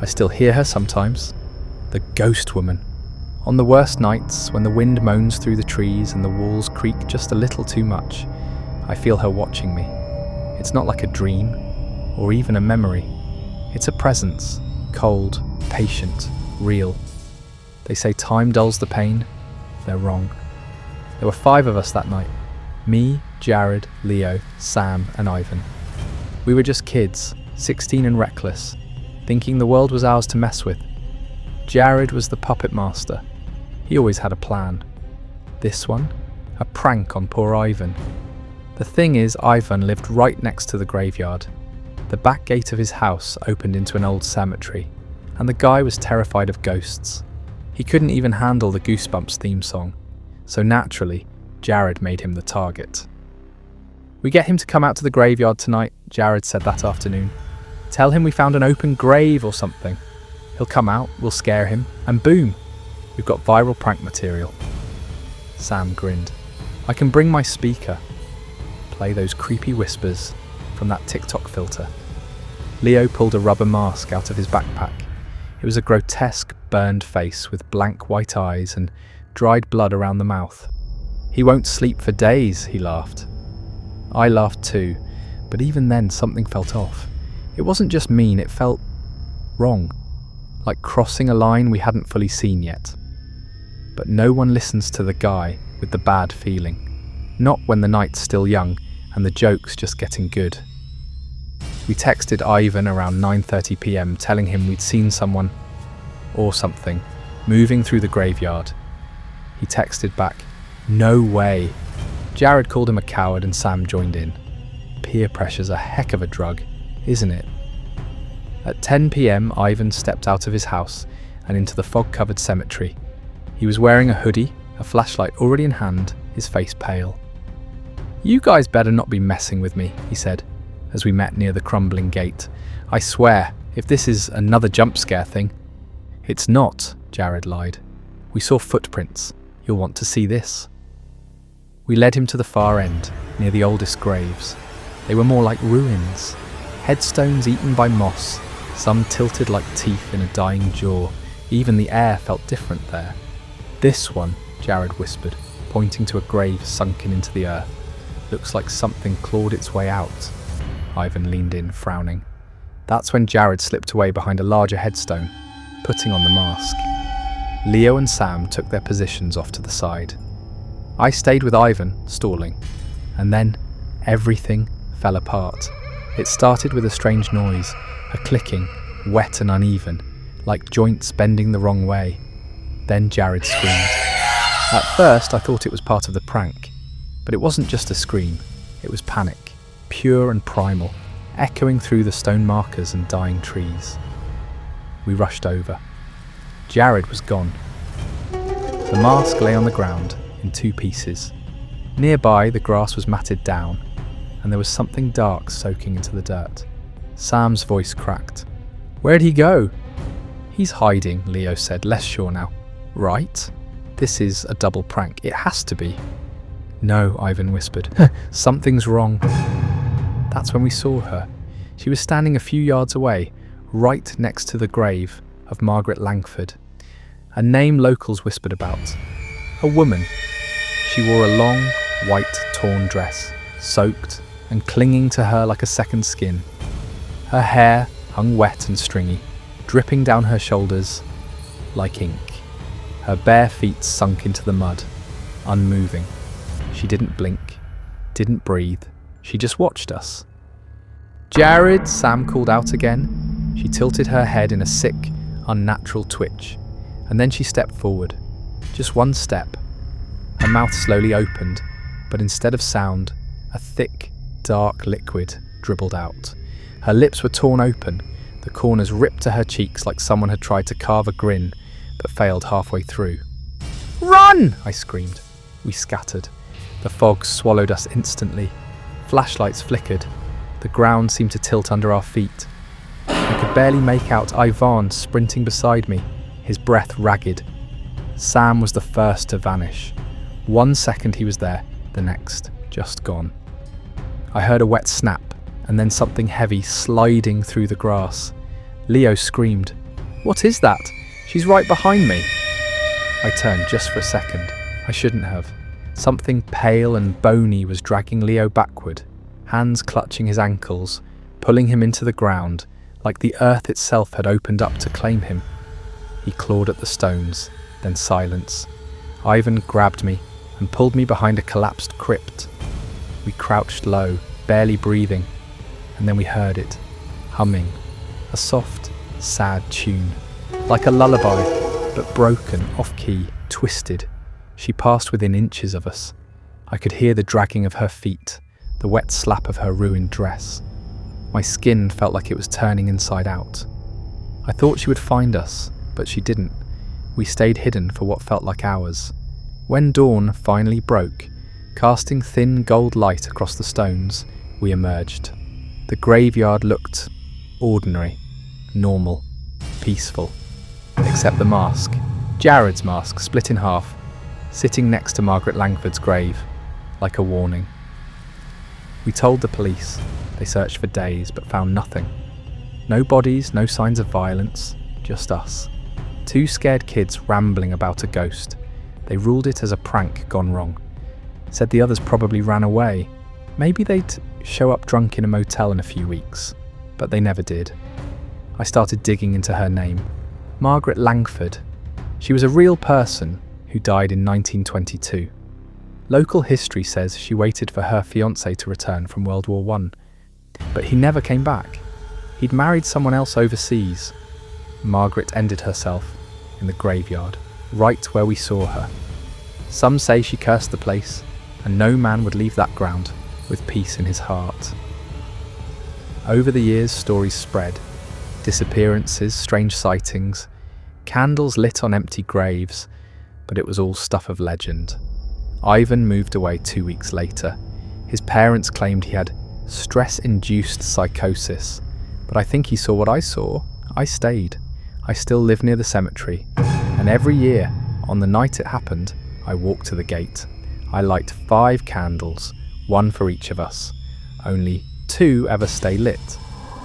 still hear her sometimes. The ghost woman. On the worst nights, when the wind moans through the trees and the walls creak just a little too much, I feel her watching me. It's not like a dream, or even a memory. It's a presence, cold, patient, real. They say time dulls the pain. They're wrong. There were 5 of us that night. Me, Jared, Leo, Sam, and Ivan. We were just kids, 16 and reckless, thinking the world was ours to mess with. Jared was the puppet master. He always had a plan. This one? A prank on poor Ivan. The thing is, Ivan lived right next to the graveyard. The back gate of his house opened into an old cemetery, and the guy was terrified of ghosts. He couldn't even handle the Goosebumps theme song, so naturally, Jared made him the target. "We get him to come out to the graveyard tonight," Jared said that afternoon. "Tell him we found an open grave or something. He'll come out, we'll scare him, and boom, we've got viral prank material." Sam grinned. "I can bring my speaker. Play those creepy whispers from that TikTok filter." Leo pulled a rubber mask out of his backpack. It was a grotesque, burned face with blank white eyes and dried blood around the mouth. "He won't sleep for days," he laughed. I laughed too, but even then something felt off. It wasn't just mean, it felt wrong, like crossing a line we hadn't fully seen yet. But no one listens to the guy with the bad feeling, not when the night's still young and the joke's just getting good. We texted Ivan around 9:30 p.m. telling him we'd seen someone, or something, moving through the graveyard. He texted back, "No way." Jared called him a coward and Sam joined in. Peer pressure's a heck of a drug, isn't it? At 10 p.m, Ivan stepped out of his house and into the fog-covered cemetery. He was wearing a hoodie, a flashlight already in hand, his face pale. "You guys better not be messing with me," he said, as we met near the crumbling gate. "I swear, if this is another jump scare thing." "It's not," Jared lied. "We saw footprints. You'll want to see this." We led him to the far end, near the oldest graves. They were more like ruins, headstones eaten by moss, some tilted like teeth in a dying jaw. Even the air felt different there. "This one," Jared whispered, pointing to a grave sunken into the earth. "Looks like something clawed its way out." Ivan leaned in, frowning. That's when Jared slipped away behind a larger headstone, putting on the mask. Leo and Sam took their positions off to the side. I stayed with Ivan, stalling, and then everything fell apart. It started with a strange noise, a clicking, wet and uneven, like joints bending the wrong way. Then Jared screamed. At first I thought it was part of the prank, but it wasn't just a scream, it was panic, pure and primal, echoing through the stone markers and dying trees. We rushed over. Jared was gone. The mask lay on the ground, in 2 pieces. Nearby, the grass was matted down, and there was something dark soaking into the dirt. Sam's voice cracked. "Where'd he go?" "He's hiding," Leo said, less sure now. "Right? This is a double prank. It has to be." "No," Ivan whispered. "Something's wrong." That's when we saw her. She was standing a few yards away, right next to the grave of Margaret Langford, a name locals whispered about. A woman. She wore a long, white, torn dress, soaked and clinging to her like a second skin. Her hair hung wet and stringy, dripping down her shoulders like ink. Her bare feet sunk into the mud, unmoving. She didn't blink, didn't breathe. She just watched us. "Jared," Sam called out again. She tilted her head in a sick, unnatural twitch, and then she stepped forward. Just one step. Her mouth slowly opened, but instead of sound, a thick, dark liquid dribbled out. Her lips were torn open, the corners ripped to her cheeks like someone had tried to carve a grin, but failed halfway through. "Run!" I screamed. We scattered. The fog swallowed us instantly. Flashlights flickered. The ground seemed to tilt under our feet. I could barely make out Ivan sprinting beside me, his breath ragged. Sam was the first to vanish. 1 second he was there, the next, just gone. I heard a wet snap, and then something heavy sliding through the grass. Leo screamed. What is that? She's right behind me. I turned just for a second. I shouldn't have. Something pale and bony was dragging Leo backward, hands clutching his ankles, pulling him into the ground, like the earth itself had opened up to claim him. He clawed at the stones, then silence. Ivan grabbed me and pulled me behind a collapsed crypt. We crouched low, barely breathing, and then we heard it, humming, a soft, sad tune, like a lullaby, but broken, off-key, twisted. She passed within inches of us. I could hear the dragging of her feet, the wet slap of her ruined dress. My skin felt like it was turning inside out. I thought she would find us, but she didn't. We stayed hidden for what felt like hours. When dawn finally broke, casting thin gold light across the stones, we emerged. The graveyard looked ordinary, normal, peaceful, except the mask, Jared's mask, split in half, sitting next to Margaret Langford's grave, like a warning. We told the police. They searched for days, but found nothing. No bodies, no signs of violence, just us. Two scared kids rambling about a ghost. They ruled it as a prank gone wrong. Said the others probably ran away. Maybe they'd show up drunk in a motel in a few weeks, but they never did. I started digging into her name. Margaret Langford. She was a real person who died in 1922. Local history says she waited for her fiancé to return from World War I, but he never came back. He'd married someone else overseas. Margaret ended herself in the graveyard, right where we saw her. Some say she cursed the place, and no man would leave that ground with peace in his heart. Over the years, stories spread. Disappearances, strange sightings, candles lit on empty graves, but it was all stuff of legend. Ivan moved away 2 weeks later. His parents claimed he had stress-induced psychosis, but I think he saw what I saw. I stayed. I still live near the cemetery, and every year, on the night it happened, I walk to the gate. I light 5 candles, 1 for each of us. Only 2 ever stay lit,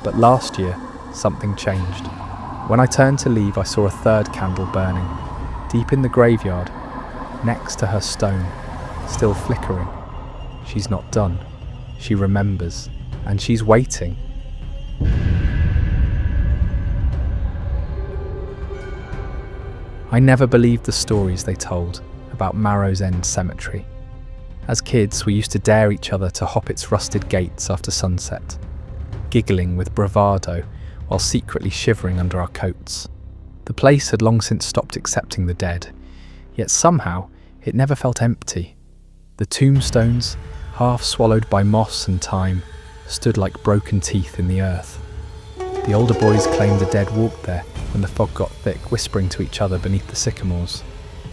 but last year, something changed. When I turned to leave, I saw a 3rd candle burning, deep in the graveyard, next to her stone, still flickering. She's not done. She remembers, and she's waiting. I never believed the stories they told about Marrow's End Cemetery. As kids, we used to dare each other to hop its rusted gates after sunset, giggling with bravado while secretly shivering under our coats. The place had long since stopped accepting the dead, yet somehow it never felt empty. The tombstones, half swallowed by moss and time, stood like broken teeth in the earth. The older boys claimed the dead walked there when the fog got thick, whispering to each other beneath the sycamores.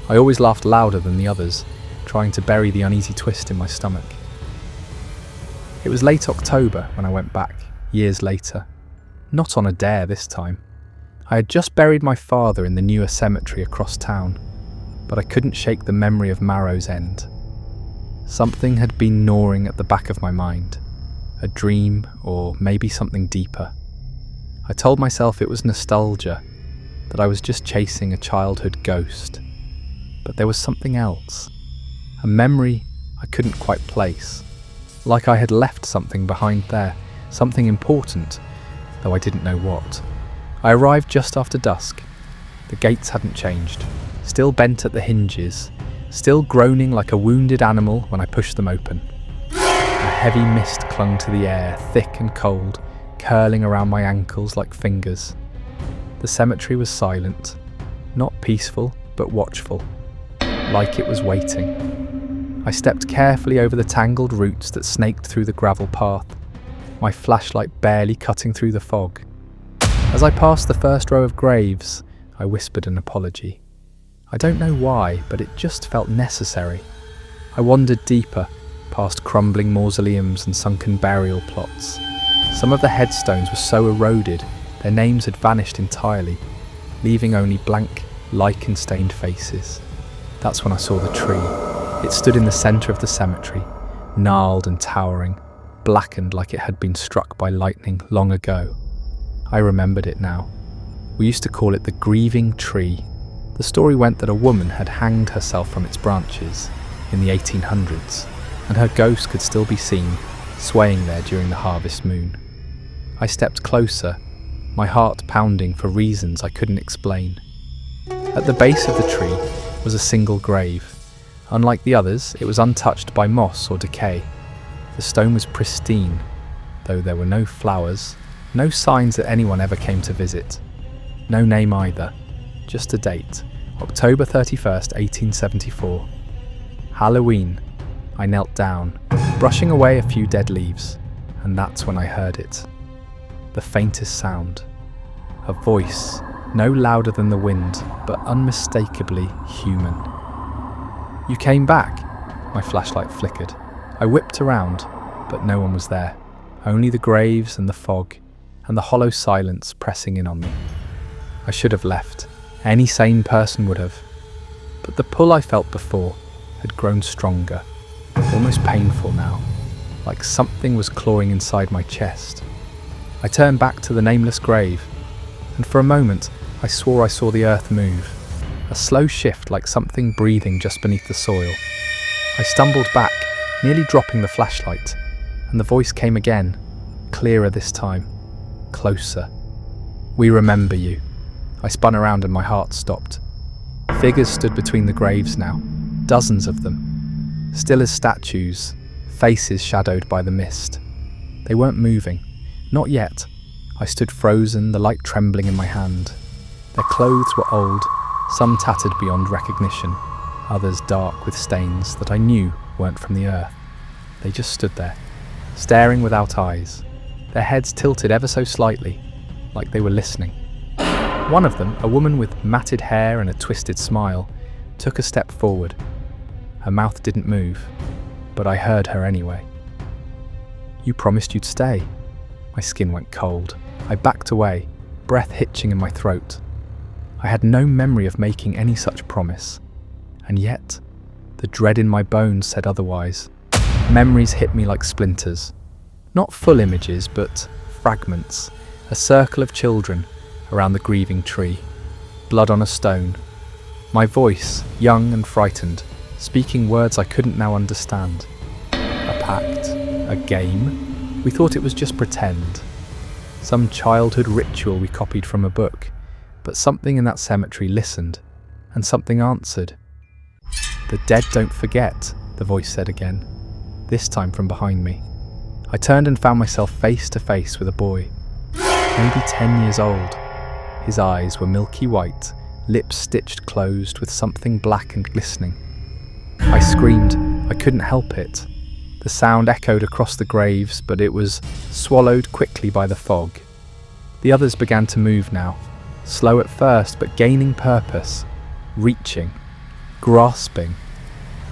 I always laughed louder than the others, trying to bury the uneasy twist in my stomach. It was late October when I went back, years later. Not on a dare this time. I had just buried my father in the newer cemetery across town, but I couldn't shake the memory of Marrow's End. Something had been gnawing at the back of my mind, a dream or maybe something deeper. I told myself it was nostalgia, that I was just chasing a childhood ghost. But there was something else, a memory I couldn't quite place, like I had left something behind there, something important, though I didn't know what. I arrived just after dusk. The gates hadn't changed, still bent at the hinges, still groaning like a wounded animal when I pushed them open. A heavy mist clung to the air, thick and cold, curling around my ankles like fingers. The cemetery was silent, not peaceful, but watchful, like it was waiting. I stepped carefully over the tangled roots that snaked through the gravel path, my flashlight barely cutting through the fog. As I passed the first row of graves, I whispered an apology. I don't know why, but it just felt necessary. I wandered deeper, past crumbling mausoleums and sunken burial plots. Some of the headstones were so eroded, their names had vanished entirely, leaving only blank, lichen-stained faces. That's when I saw the tree. It stood in the centre of the cemetery, gnarled and towering, blackened like it had been struck by lightning long ago. I remembered it now. We used to call it the grieving tree. The story went that a woman had hanged herself from its branches in the 1800s, and her ghost could still be seen swaying there during the harvest moon. I stepped closer, my heart pounding for reasons I couldn't explain. At the base of the tree was a single grave. Unlike the others, it was untouched by moss or decay. The stone was pristine, though there were no flowers, no signs that anyone ever came to visit. No name either, just a date, October 31st, 1874. Halloween. I knelt down, brushing away a few dead leaves, and that's when I heard it. The faintest sound. A voice, no louder than the wind, but unmistakably human. You came back. My flashlight flickered. I whipped around, but no one was there. Only the graves and the fog, and the hollow silence pressing in on me. I should have left. Any sane person would have. But the pull I felt before had grown stronger, almost painful now, like something was clawing inside my chest. I turned back to the nameless grave, and for a moment I swore I saw the earth move, a slow shift like something breathing just beneath the soil. I stumbled back, nearly dropping the flashlight, and the voice came again, clearer this time, closer. "We remember you." I spun around and my heart stopped. Figures stood between the graves now, dozens of them, still as statues, faces shadowed by the mist. They weren't moving, not yet. I stood frozen, the light trembling in my hand. Their clothes were old, some tattered beyond recognition, others dark with stains that I knew weren't from the earth. They just stood there, staring without eyes, their heads tilted ever so slightly, like they were listening. One of them, a woman with matted hair and a twisted smile, took a step forward. Her mouth didn't move, but I heard her anyway. "You promised you'd stay." My skin went cold. I backed away, breath hitching in my throat. I had no memory of making any such promise, and yet the dread in my bones said otherwise. Memories hit me like splinters. Not full images, but fragments. A circle of children around the grieving tree, blood on a stone. My voice, young and frightened, speaking words I couldn't now understand. A pact? A game? We thought it was just pretend. Some childhood ritual we copied from a book, but something in that cemetery listened, and something answered. "The dead don't forget," the voice said again, this time from behind me. I turned and found myself face to face with a boy, maybe 10 years old. His eyes were milky white, lips stitched closed with something black and glistening. I screamed. I couldn't help it. The sound echoed across the graves, but it was swallowed quickly by the fog. The others began to move now, slow at first, but gaining purpose, reaching, grasping.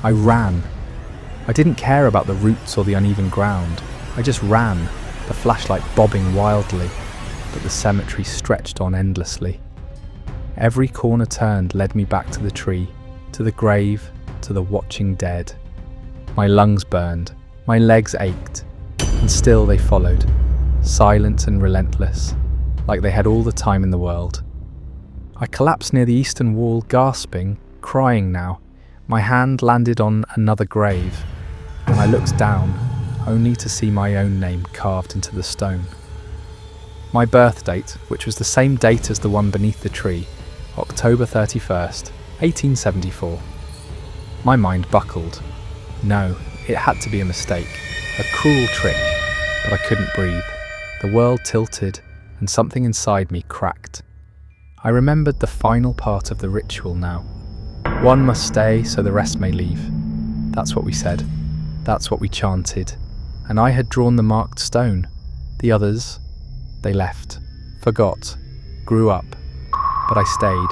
I ran. I didn't care about the roots or the uneven ground. I just ran, the flashlight bobbing wildly, but the cemetery stretched on endlessly. Every corner turned led me back to the tree, to the grave, to the watching dead. My lungs burned, my legs ached, and still they followed, silent and relentless, like they had all the time in the world. I collapsed near the eastern wall, gasping, crying now. My hand landed on another grave, and I looked down, only to see my own name carved into the stone. My birth date, which was the same date as the one beneath the tree, October 31st, 1874. My mind buckled. No, it had to be a mistake, a cruel trick, but I couldn't breathe. The world tilted, and something inside me cracked. I remembered the final part of the ritual now. One must stay so the rest may leave. That's what we said. That's what we chanted. And I had drawn the marked stone. The others, they left, forgot, grew up. But I stayed.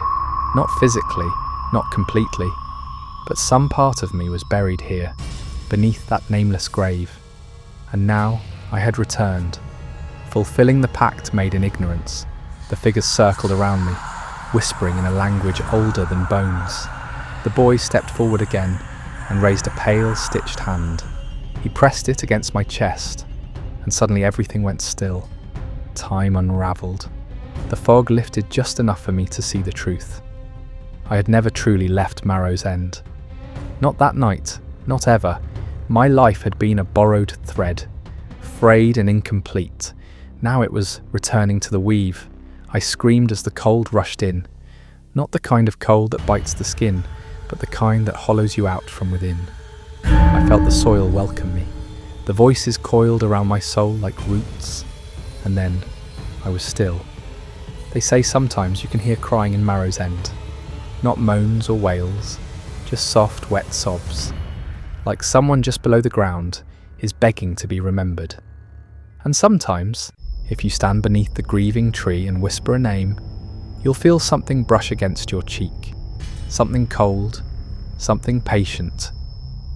Not physically, not completely. But some part of me was buried here, beneath that nameless grave. And now I had returned, fulfilling the pact made in ignorance. The figures circled around me, whispering in a language older than bones. The boy stepped forward again and raised a pale, stitched hand. He pressed it against my chest, and suddenly everything went still. Time unravelled. The fog lifted just enough for me to see the truth. I had never truly left Marrow's End. Not that night, not ever. My life had been a borrowed thread, frayed and incomplete. Now it was returning to the weave. I screamed as the cold rushed in. Not the kind of cold that bites the skin, but the kind that hollows you out from within. I felt the soil welcome me. The voices coiled around my soul like roots. And then I was still. They say sometimes you can hear crying in Marrow's End. Not moans or wails, just soft, wet sobs. Like someone just below the ground is begging to be remembered. And sometimes, if you stand beneath the grieving tree and whisper a name, you'll feel something brush against your cheek. Something cold, something patient,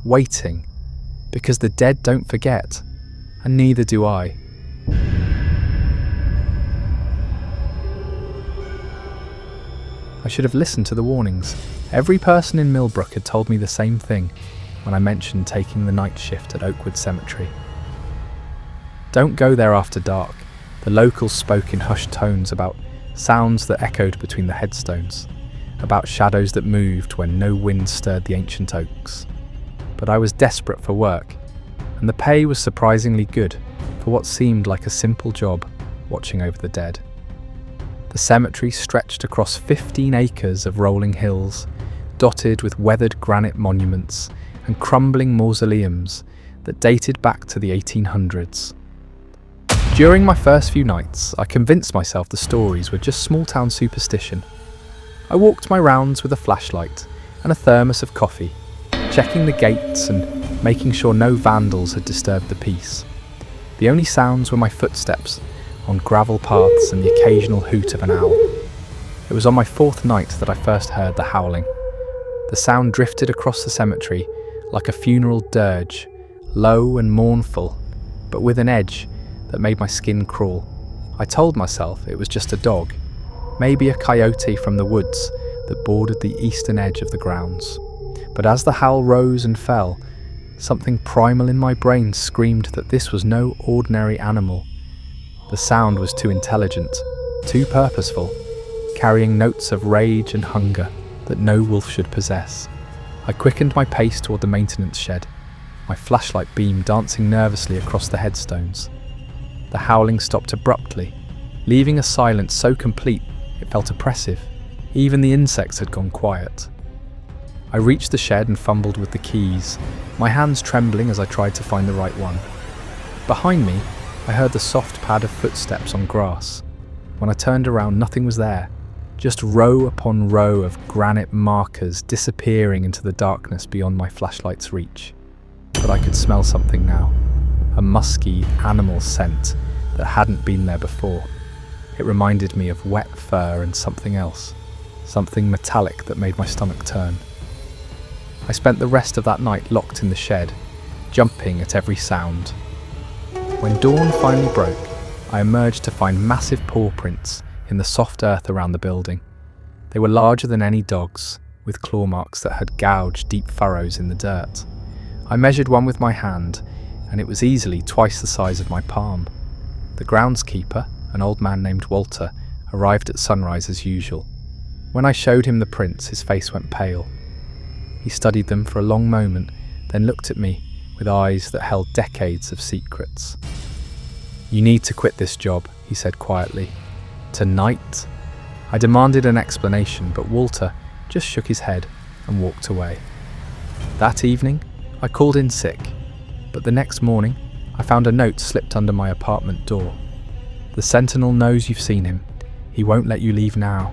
waiting, because the dead don't forget, and neither do I. I should have listened to the warnings. Every person in Millbrook had told me the same thing when I mentioned taking the night shift at Oakwood Cemetery. Don't go there after dark. The locals spoke in hushed tones about sounds that echoed between the headstones, about shadows that moved when no wind stirred the ancient oaks. But I was desperate for work, and the pay was surprisingly good for what seemed like a simple job, watching over the dead. The cemetery stretched across 15 acres of rolling hills, dotted with weathered granite monuments and crumbling mausoleums that dated back to the 1800s. During my first few nights, I convinced myself the stories were just small-town superstition. I walked my rounds with a flashlight and a thermos of coffee, checking the gates and making sure no vandals had disturbed the peace. The only sounds were my footsteps on gravel paths and the occasional hoot of an owl. It was on my fourth night that I first heard the howling. The sound drifted across the cemetery like a funeral dirge, low and mournful, but with an edge that made my skin crawl. I told myself it was just a dog, maybe a coyote from the woods that bordered the eastern edge of the grounds. But as the howl rose and fell, something primal in my brain screamed that this was no ordinary animal. The sound was too intelligent, too purposeful, carrying notes of rage and hunger that no wolf should possess. I quickened my pace toward the maintenance shed, my flashlight beam dancing nervously across the headstones. The howling stopped abruptly, leaving a silence so complete it felt oppressive. Even the insects had gone quiet. I reached the shed and fumbled with the keys, my hands trembling as I tried to find the right one. Behind me, I heard the soft pad of footsteps on grass. When I turned around, nothing was there, just row upon row of granite markers disappearing into the darkness beyond my flashlight's reach. But I could smell something now, a musky animal scent that hadn't been there before. It reminded me of wet fur and something else, something metallic that made my stomach turn. I spent the rest of that night locked in the shed, jumping at every sound. When dawn finally broke, I emerged to find massive paw prints in the soft earth around the building. They were larger than any dog's, with claw marks that had gouged deep furrows in the dirt. I measured one with my hand, and it was easily twice the size of my palm. The groundskeeper, an old man named Walter, arrived at sunrise as usual. When I showed him the prints, his face went pale. He studied them for a long moment, then looked at me with eyes that held decades of secrets. "You need to quit this job," he said quietly. "Tonight?" I demanded an explanation, but Walter just shook his head and walked away. That evening, I called in sick, but the next morning, I found a note slipped under my apartment door. "The Sentinel knows you've seen him. He won't let you leave now."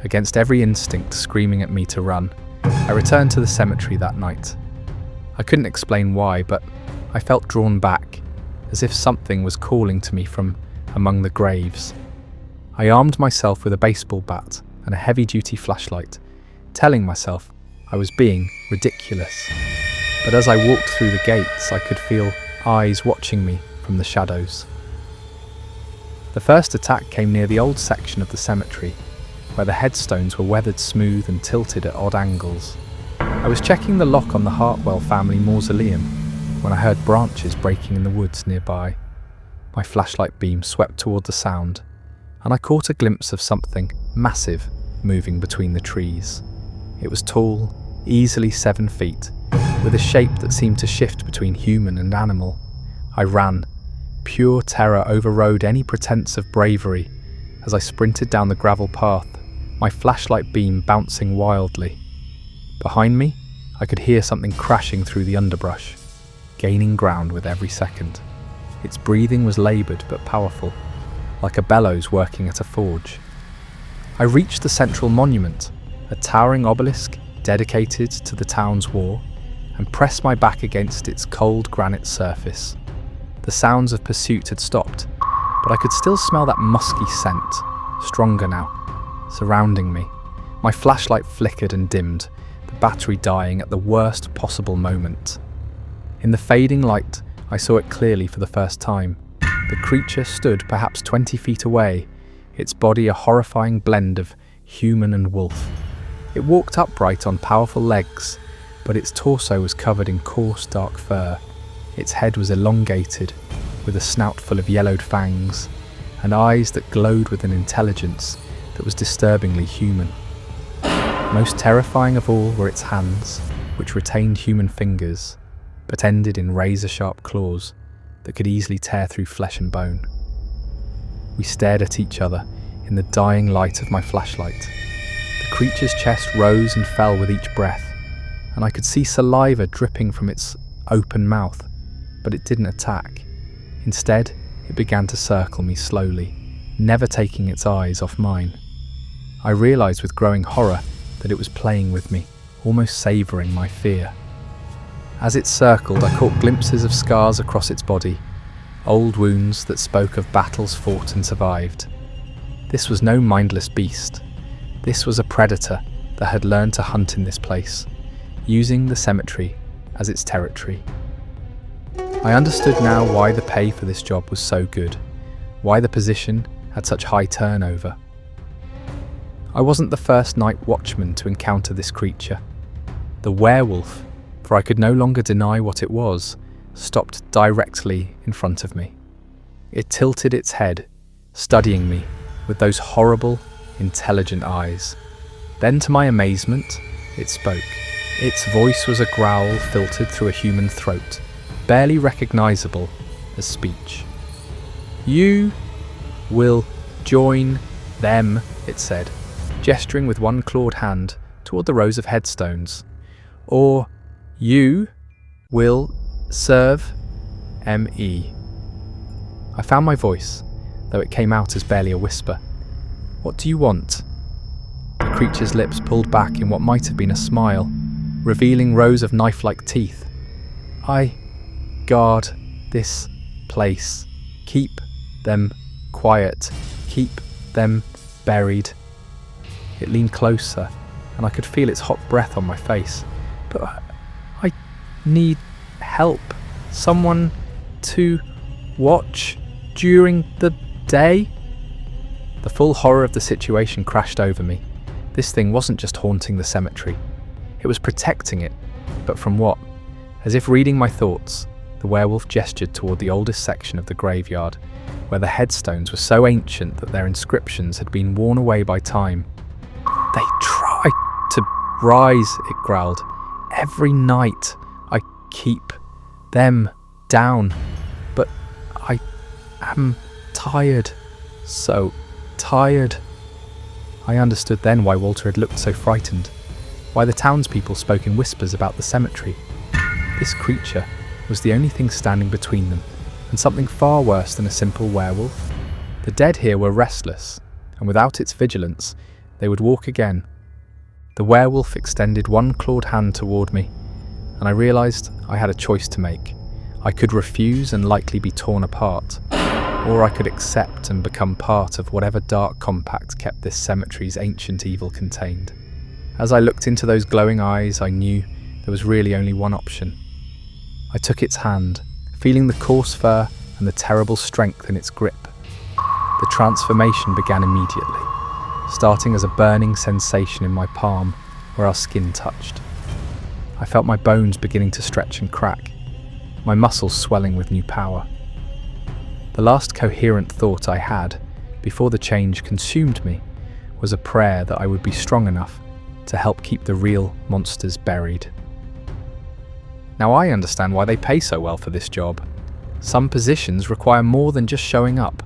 Against every instinct screaming at me to run, I returned to the cemetery that night. I couldn't explain why, but I felt drawn back, as if something was calling to me from among the graves. I armed myself with a baseball bat and a heavy-duty flashlight, telling myself I was being ridiculous. But as I walked through the gates, I could feel eyes watching me from the shadows. The first attack came near the old section of the cemetery, where the headstones were weathered smooth and tilted at odd angles. I was checking the lock on the Hartwell family mausoleum when I heard branches breaking in the woods nearby. My flashlight beam swept toward the sound, and I caught a glimpse of something massive moving between the trees. It was tall, easily 7 feet, with a shape that seemed to shift between human and animal. I ran. Pure terror overrode any pretense of bravery as I sprinted down the gravel path, my flashlight beam bouncing wildly. Behind me, I could hear something crashing through the underbrush, gaining ground with every second. Its breathing was laboured but powerful, like a bellows working at a forge. I reached the central monument, a towering obelisk dedicated to the town's war, and pressed my back against its cold granite surface. The sounds of pursuit had stopped, but I could still smell that musky scent, stronger now, surrounding me. My flashlight flickered and dimmed, the battery dying at the worst possible moment. In the fading light, I saw it clearly for the first time. The creature stood perhaps 20 feet away, its body a horrifying blend of human and wolf. It walked upright on powerful legs, but its torso was covered in coarse dark fur. Its head was elongated, with a snout full of yellowed fangs, and eyes that glowed with an intelligence that was disturbingly human. Most terrifying of all were its hands, which retained human fingers, but ended in razor-sharp claws that could easily tear through flesh and bone. We stared at each other in the dying light of my flashlight. The creature's chest rose and fell with each breath, and I could see saliva dripping from its open mouth, but it didn't attack. Instead, it began to circle me slowly, never taking its eyes off mine. I realised with growing horror that it was playing with me, almost savouring my fear. As it circled, I caught glimpses of scars across its body, old wounds that spoke of battles fought and survived. This was no mindless beast. This was a predator that had learned to hunt in this place, using the cemetery as its territory. I understood now why the pay for this job was so good, why the position had such high turnover. I wasn't the first night watchman to encounter this creature. The werewolf, for I could no longer deny what it was, stopped directly in front of me. It tilted its head, studying me with those horrible, intelligent eyes. Then, to my amazement, it spoke. Its voice was a growl filtered through a human throat, barely recognizable as speech. "You will join them," it said, gesturing with one clawed hand toward the rows of headstones. "Or you will serve me." I found my voice, though it came out as barely a whisper. "What do you want?" The creature's lips pulled back in what might have been a smile, revealing rows of knife-like teeth. "I guard this place. Keep them quiet. Keep them buried." It leaned closer, and I could feel its hot breath on my face. "But I need help. Someone to watch during the day?" The full horror of the situation crashed over me. This thing wasn't just haunting the cemetery. It was protecting it. But from what? As if reading my thoughts, the werewolf gestured toward the oldest section of the graveyard, where the headstones were so ancient that their inscriptions had been worn away by time. "They try to rise," it growled. "Every night I keep them down, but I am tired, so tired." I understood then why Walter had looked so frightened, why the townspeople spoke in whispers about the cemetery. This creature was the only thing standing between them, and something far worse than a simple werewolf. The dead here were restless, and without its vigilance, they would walk again. The werewolf extended one clawed hand toward me, and I realised I had a choice to make. I could refuse and likely be torn apart, or I could accept and become part of whatever dark compact kept this cemetery's ancient evil contained. As I looked into those glowing eyes, I knew there was really only one option. I took its hand, feeling the coarse fur and the terrible strength in its grip. The transformation began immediately, starting as a burning sensation in my palm where our skin touched. I felt my bones beginning to stretch and crack, my muscles swelling with new power. The last coherent thought I had before the change consumed me, was a prayer that I would be strong enough to help keep the real monsters buried. Now I understand why they pay so well for this job. Some positions require more than just showing up.